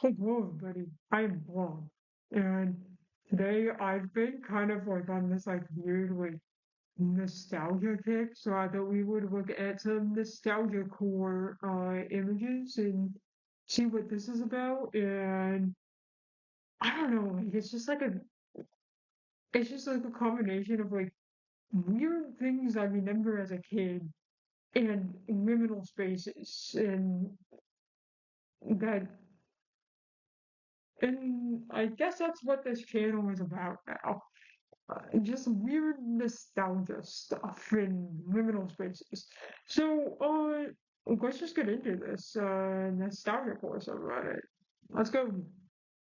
Hello, everybody. I am Bob, and today I've been kind of like on this like weird like nostalgia kick. So I thought we would look at some nostalgia core images and see what this is about. And I don't know, like it's just like a combination of like weird things I remember as a kid and liminal spaces that and I guess that's what this channel is about now. Just weird nostalgia stuff in liminal spaces. So, let's just get into this nostalgia course about it. Let's go.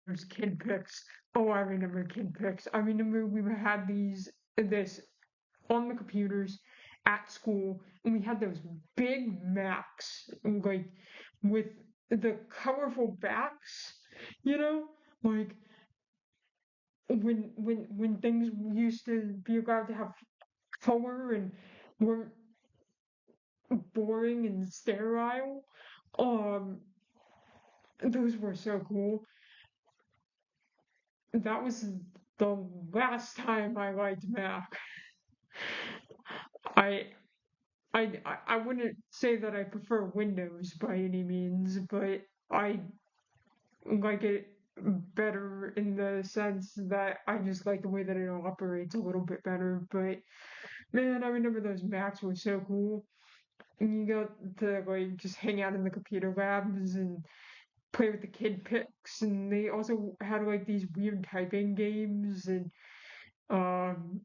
There's kid pics. Oh, I remember kid pics. I remember we had this on the computers at school, and we had those big Macs, like with the colorful backs, you know, like when things used to be allowed to have color and weren't boring and sterile. Um, those were so cool. That was the last time I liked Mac. I I wouldn't say that I prefer Windows by any means, but I like it better in the sense that I just like the way that it operates a little bit better. But man, I remember those Macs were so cool. And you got to like just hang out in the computer labs and play with the kid pics, and they also had like these weird typing games and um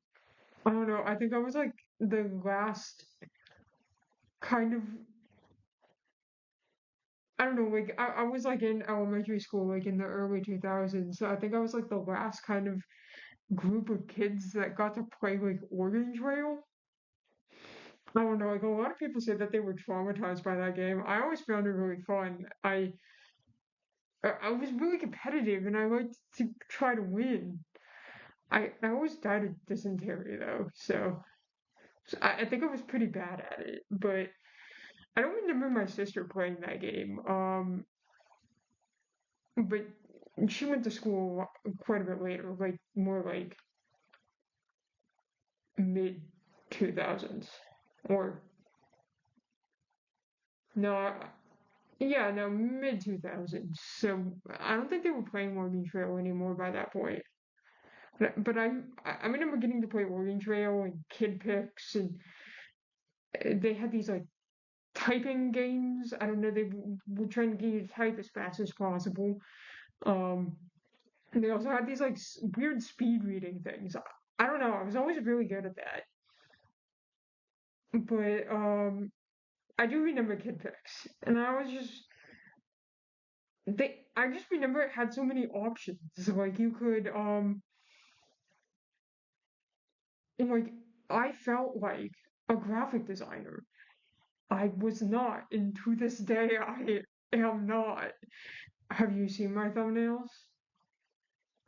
I don't know, I think I was like the last kind of I don't know, like I was like in elementary school like in the early 2000s, so I think I was like the last kind of group of kids that got to play like Oregon Trail. I don't know, like a lot of people say that they were traumatized by that game. I always found it really fun. I was really competitive and I liked to try to win. I always died of dysentery though, so I think I was pretty bad at it. But I don't remember my sister playing that game. But she went to school quite a bit later, like more like mid 2000s, or no, yeah, no, mid 2000s. So I don't think they were playing Morgan Trail anymore by that point. But I remember getting to play Oregon Trail and Kid Pix, and they had these like typing games. I don't know, they were trying to get you to type as fast as possible. Um, and they also had these like weird speed reading things. I don't know. I was always really good at that, but I do remember Kid Pix, and I was just they. I just remember it had so many options. Like you could like I felt like a graphic designer. I was not, and to this day, I am not. Have you seen my thumbnails?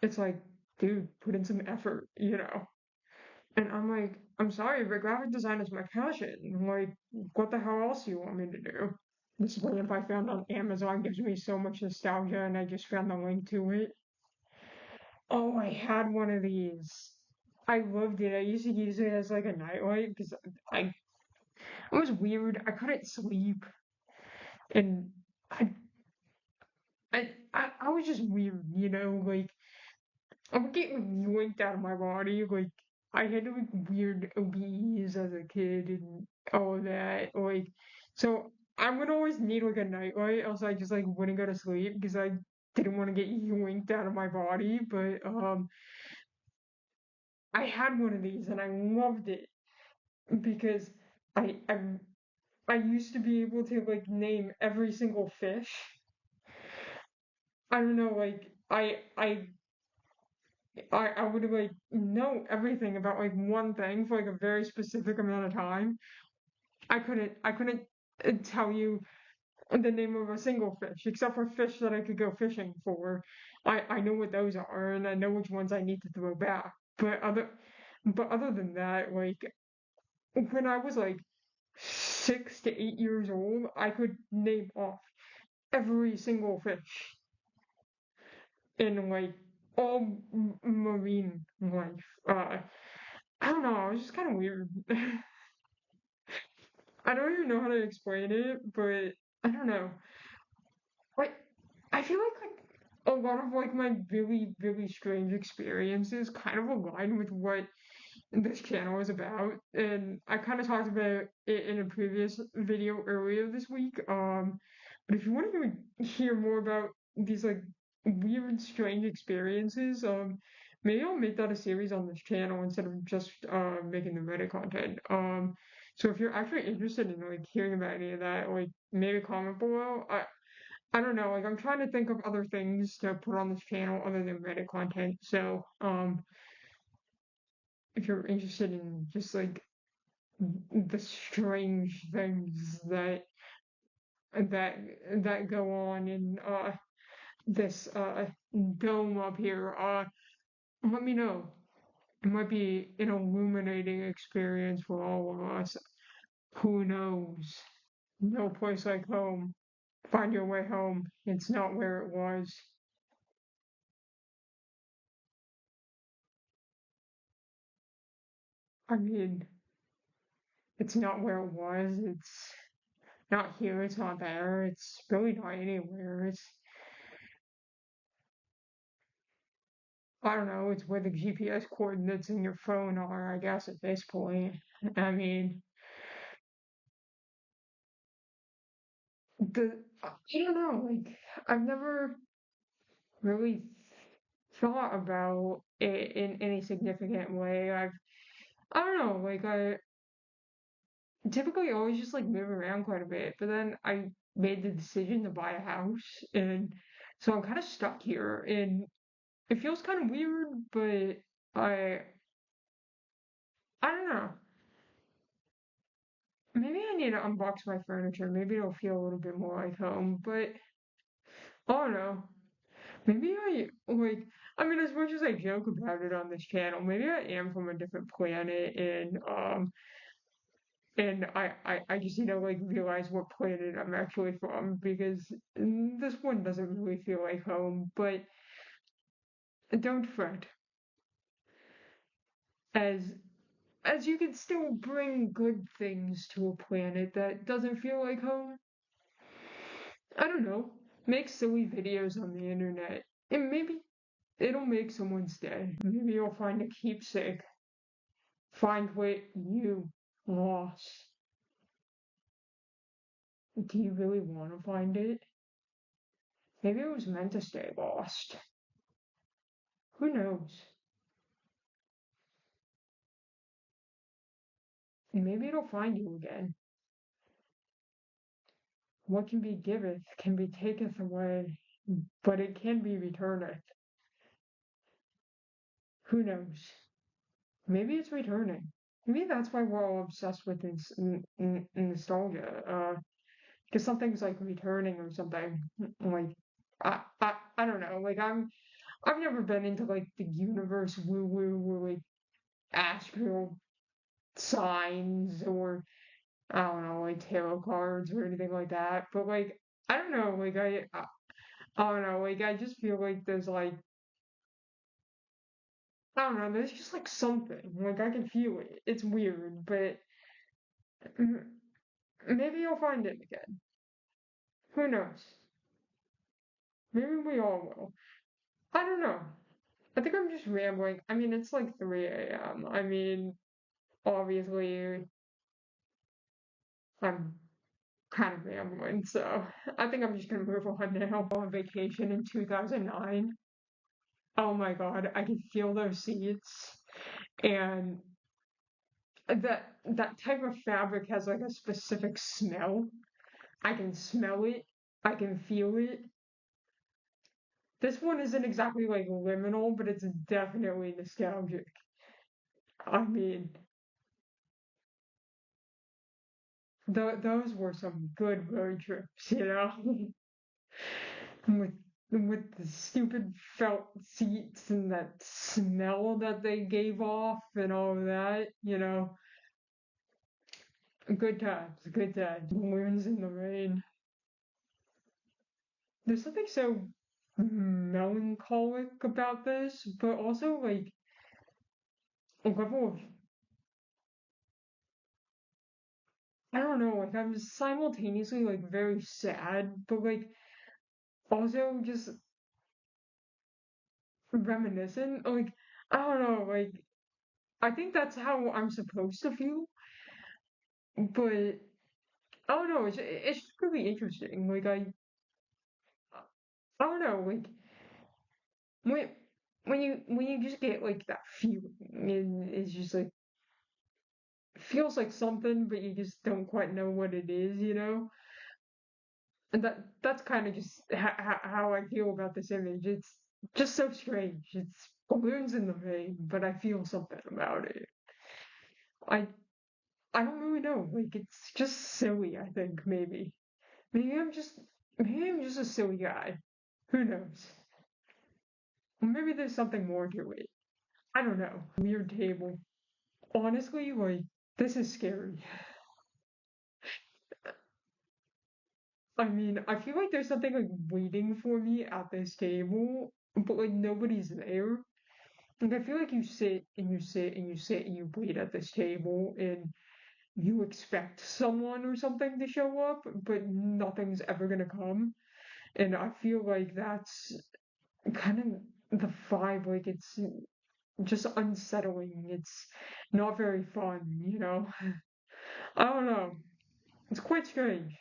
It's like, dude, put in some effort, you know? And I'm like, I'm sorry, but graphic design is my passion. Like, what the hell else do you want me to do? This lamp I found on Amazon gives me so much nostalgia, and I just found the link to it. Oh, I had one of these. I loved it. I used to use it as like a nightlight because I it was weird. I couldn't sleep, and I I was just weird, you know, like I would get like yoinked out of my body, like I had like weird OBEs as a kid and all of that, like so I would always need like a nightlight, else I just like wouldn't go to sleep because I didn't want to get yoinked out of my body. But I had one of these and I loved it because I I I used to be able to like name every single fish. I don't know, like I would like know everything about like one thing for like a very specific amount of time. I couldn't tell you the name of a single fish except for fish that I could go fishing for. I know what those are and I know which ones I need to throw back. But other than that, like when I was like 6 to 8 years old, I could name off every single fish. in like all marine life. I don't know. It was just kind of weird. I don't even know how to explain it, but I don't know. Like, I feel like a lot of like my really, really strange experiences kind of align with what this channel is about. And I kind of talked about it in a previous video earlier this week. But if you want to hear more about these like weird, strange experiences, maybe I'll make that a series on this channel instead of just making the Reddit content. So if you're actually interested in like hearing about any of that, like maybe comment below. I don't know, like I'm trying to think of other things to put on this channel other than Reddit content. So if you're interested in just like the strange things that that go on in this dome up here, let me know. It might be an illuminating experience for all of us. Who knows? No place like home. Find your way home. It's not where it was. I mean, it's not where it was. It's not here. It's not there. It's really not anywhere. I don't know. It's where the GPS coordinates in your phone are, I guess, at this point. I mean, I don't know. Like, I've never really thought about it in any significant way. I don't know. Like, I typically always just like move around quite a bit, but then I made the decision to buy a house, and so I'm kind of stuck here, and it feels kind of weird, but I I don't know. Maybe I need to unbox my furniture. Maybe it'll feel a little bit more like home, but I don't know. Maybe I mean, as much as I joke about it on this channel, maybe I am from a different planet, and I just need to like realize what planet I'm actually from because this one doesn't really feel like home. But don't fret, as you can still bring good things to a planet that doesn't feel like home. I don't know. Make silly videos on the internet, and maybe it'll make someone's day. Maybe you'll find a keepsake. Find what you lost. Do you really want to find it? Maybe it was meant to stay lost. Who knows? And maybe it'll find you again. What can be giveth can be taketh away, but it can be returneth. Who knows? Maybe it's returning. Maybe that's why we're all obsessed with nostalgia. Because something's like returning or something. Like I don't know. Like I've never been into like the universe woo woo or like astral signs or I don't know like tarot cards or anything like that. But like I don't know. Like I don't know. Like I just feel like there's like I don't know. There's just like something. Like I can feel it. It's weird, but mm, maybe you'll find it again. Who knows? Maybe we all will. I don't know. I think I'm just rambling. I mean, it's like 3 a.m. I mean, obviously, I'm kind of rambling, so I think I'm just gonna move on now. On vacation in 2009. Oh my God, I can feel those seats, and that type of fabric has like a specific smell. I can smell it. I can feel it. This one isn't exactly like liminal, but it's definitely nostalgic. I mean, those were some good road trips, you know, with the stupid felt seats and that smell that they gave off and all of that, you know. Good times, good times. Balloons in the rain. There's something so melancholic about this, but also like a level of, I don't know, like I'm simultaneously like very sad, but like also just reminiscent. Like I don't know, like I think that's how I'm supposed to feel, but I don't know. It's just really interesting. Like I don't know. Like when when you just get like that feeling, and it's just like feels like something, but you just don't quite know what it is, you know. And that's kind of just how I feel about this image. It's just so strange. It's balloons in the rain, but I feel something about it. I I don't really know. Like it's just silly. I think maybe I'm just a silly guy. Who knows? Maybe there's something more to it. I don't know. Weird table. Honestly, like this is scary. I mean, I feel like there's something like waiting for me at this table, but like nobody's there. Like I feel like you sit and you sit and you sit and you wait at this table and you expect someone or something to show up, but nothing's ever gonna come. And I feel like that's kind of the vibe. Like it's just unsettling. It's not very fun, you know? I don't know. It's quite strange.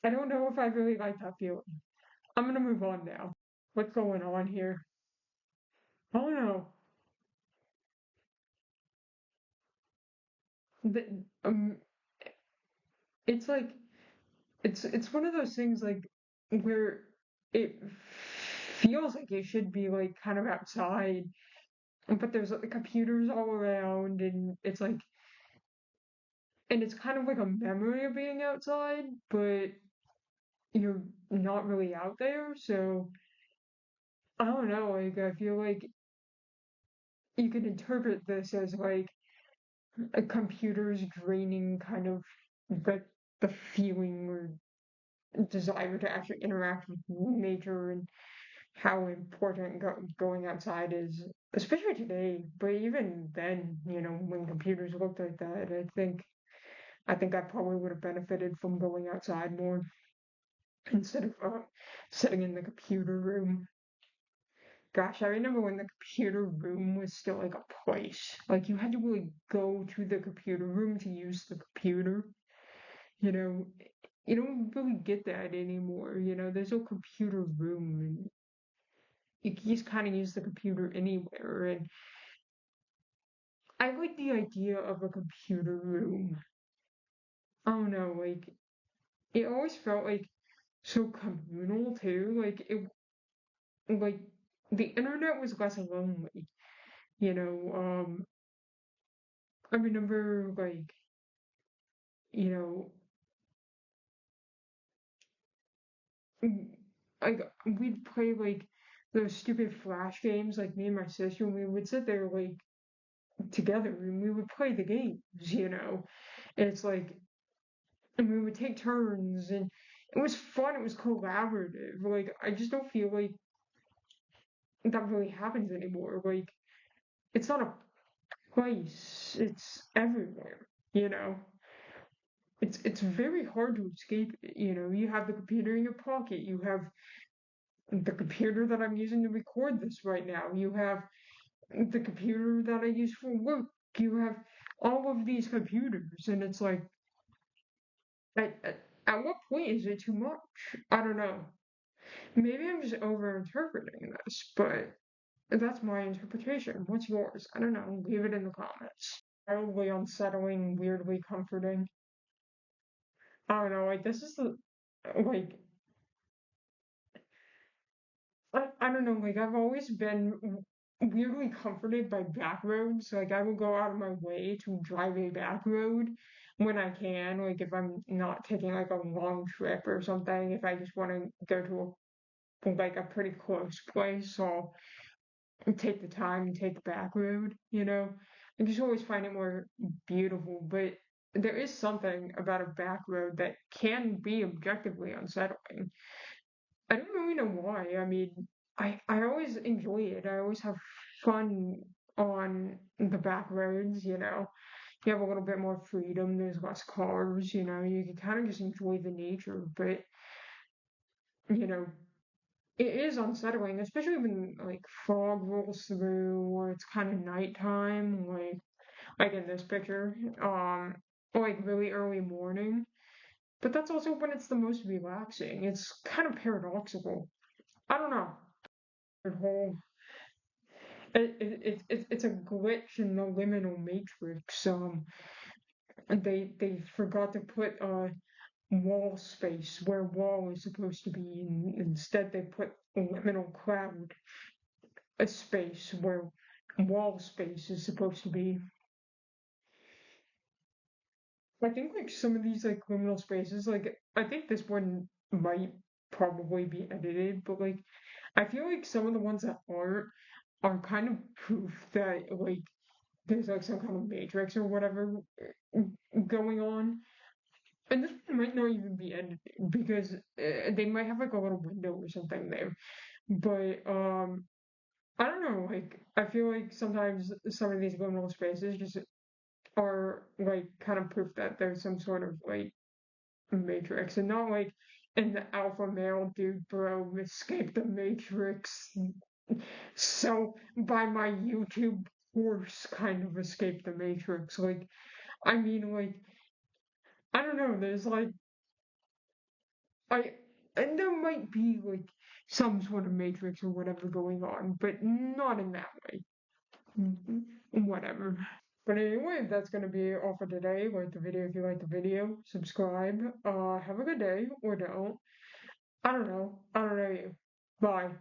I don't know if I really like that feeling. I'm gonna move on now. What's going on here? I don't know. The, um, it's like it's one of those things like where it feels like it should be like kind of outside, but there's like the computers all around, and it's like and it's kind of like a memory of being outside, but you're not really out there. So I don't know. Like I feel like you can interpret this as like a computer's draining kind of the the feeling or desire to actually interact with nature and how important going outside is, especially today. But even then, you know, when computers looked like that, I think I probably would have benefited from going outside more instead of sitting in the computer room. Gosh, I remember when the computer room was still like a place. Like you had to really go to the computer room to use the computer. You know, you don't really get that anymore. You know, there's no computer room, and you can just kind of use the computer anywhere. And I like the idea of a computer room. I don't know, like it always felt like so communal too. Like the internet was less lonely. You know, I remember you know, mm, like we'd play like those stupid flash games. Like me and my sister, and we would sit there like together and we would play the games. You know, and it's like and we would take turns and it was fun, it was collaborative. Like I just don't feel like that really happens anymore. Like it's not a place, it's everywhere, you know. It's very hard to escape it, you know. You have the computer in your pocket, you have the computer that I'm using to record this right now, you have the computer that I use for work, you have all of these computers, and it's like at what point is it too much? I don't know. Maybe I'm just over interpreting this, but that's my interpretation. What's yours? I don't know. Leave it in the comments. Wildly unsettling, weirdly comforting. I don't know. Like this is the like I don't know. Like I've always been weirdly comforted by back roads. Like I will go out of my way to drive a back road when I can. Like if I'm not taking like a long trip or something. If I just want to go to like a pretty close place, so and take the time and take the back road, you know? I just always find it more beautiful, but there is something about a back road that can be objectively unsettling. I don't really know why. I mean, I always enjoy it. I always have fun on the back roads, you know. You have a little bit more freedom, there's less cars, you know, you can kind of just enjoy the nature, but you know, it is unsettling, especially when like fog rolls through or it's kind of nighttime, like in this picture, or like really early morning. But that's also when it's the most relaxing. It's kind of paradoxical. I don't know. The whole it's a glitch in the liminal matrix. They forgot to put wall space where wall is supposed to be, and instead they put liminal cloud a space where wall space is supposed to be. I think like some of these like liminal spaces, like I think this one might probably be edited, but like I feel like some of the ones that aren't are kind of proof that like there's like some kind of matrix or whatever going on. And this one might not even be edited because they might have like a little window or something there. But I don't know. Like I feel like sometimes some of these liminal spaces just are like kind of proof that there's some sort of like matrix, and not like in the alpha male dude bro escape the matrix. So by my YouTube course, kind of escape the matrix. Like I mean, like I don't know. There's like I and there might be like some sort of matrix or whatever going on, but not in that way. Whatever. But anyway, that's gonna be all for today. Like the video if you like the video, subscribe. Have a good day or don't. I don't know. I don't know you. Bye.